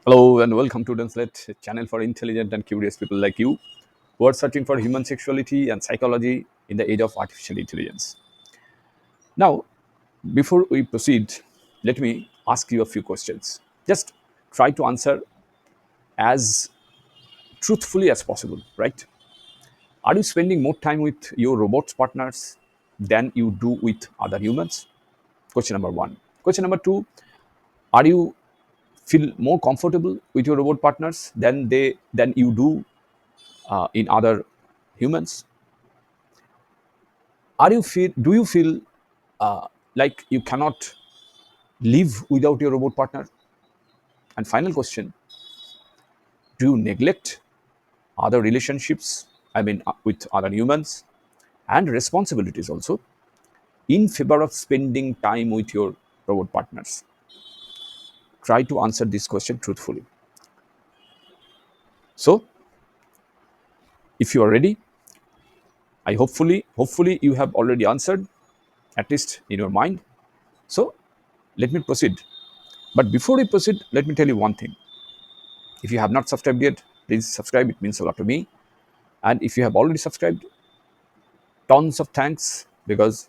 Hello and welcome to Dunslet, a channel for intelligent and curious people like you who are searching for human sexuality and psychology in the age of artificial intelligence. Now, before we proceed, let me ask you a few questions. Just try to answer as truthfully as possible, right? Are you spending more time with your robots partners than you do with other humans? Question number one. Question number two, are you feel more comfortable with your robot partners than you do in other humans? Do you feel like you cannot live without your robot partner? And final question, do you neglect other relationships, with other humans and responsibilities also, in favor of spending time with your robot partners? Try to answer this question truthfully. So if you are ready, I hopefully you have already answered, at least in your mind. So let me proceed. But before we proceed, let me tell you one thing. If you have not subscribed yet, please subscribe. It means a lot to me. And if you have already subscribed, tons of thanks, because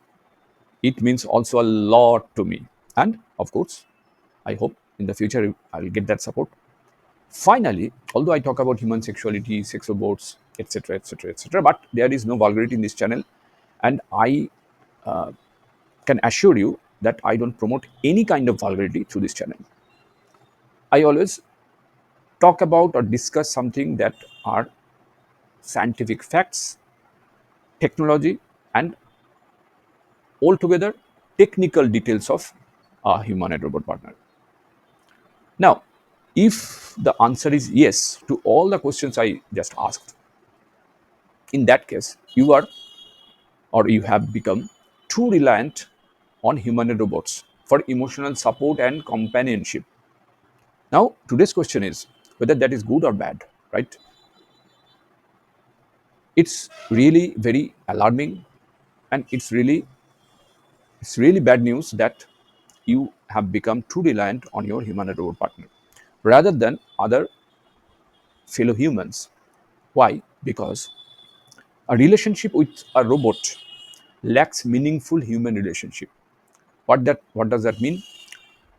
it means also a lot to me. And of course, I hope in the future I will get that support. Finally, although I talk about human sexuality, sex robots, etc., etc., etc., but there is no vulgarity in this channel, and I can assure you that I don't promote any kind of vulgarity through this channel. I always talk about or discuss something that are scientific facts, technology, and altogether technical details of a humanoid robot partner. Now, if the answer is yes to all the questions I just asked, in that case, you are or you have become too reliant on humanoid robots for emotional support and companionship. Now, today's question is whether that is good or bad, right? It's really very alarming, and it's really bad news that you have become too reliant on your humanoid robot partner rather than other fellow humans. Why? Because a relationship with a robot lacks meaningful human relationship. What does that mean?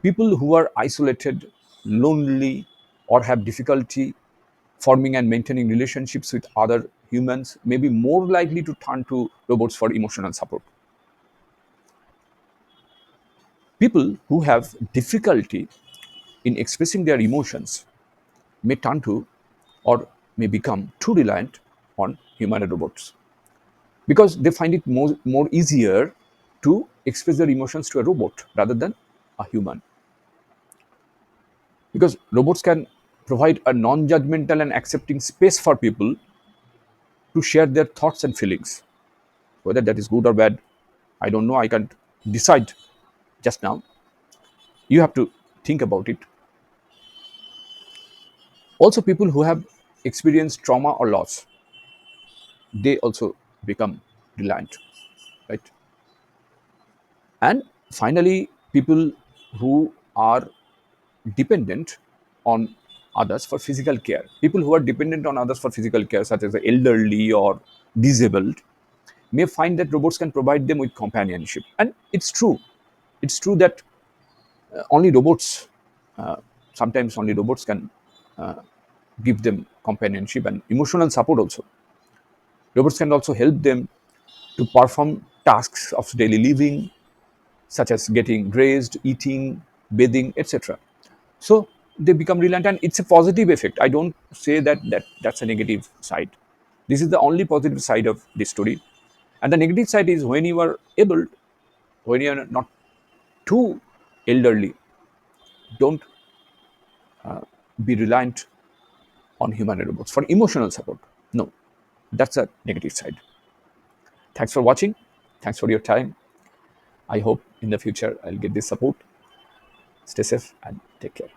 People who are isolated, lonely, or have difficulty forming and maintaining relationships with other humans may be more likely to turn to robots for emotional support. People who have difficulty in expressing their emotions may turn to or may become too reliant on humanoid robots because they find it more easier to express their emotions to a robot rather than a human. Because robots can provide a non-judgmental and accepting space for people to share their thoughts and feelings. Whether that is good or bad, I don't know. I can't decide just now. You have to think about it. Also, people who have experienced trauma or loss, they also become reliant, right? And finally, people who are dependent on others for physical care. People who are dependent on others for physical care, such as the elderly or disabled, may find that robots can provide them with companionship. And it's true. It's true that only robots, uh, sometimes only robots can give them companionship and emotional support also. Robots can also help them to perform tasks of daily living, such as getting dressed, eating, bathing, etc. So they become reliant, and it's a positive effect. I don't say that's a negative side. This is the only positive side of this story. And the negative side is when you are able, when you are not too elderly, don't be reliant on human robots for emotional support. No, that's a negative side. Thanks for watching. Thanks for your time. I hope in the future I'll get this support. Stay safe and take care.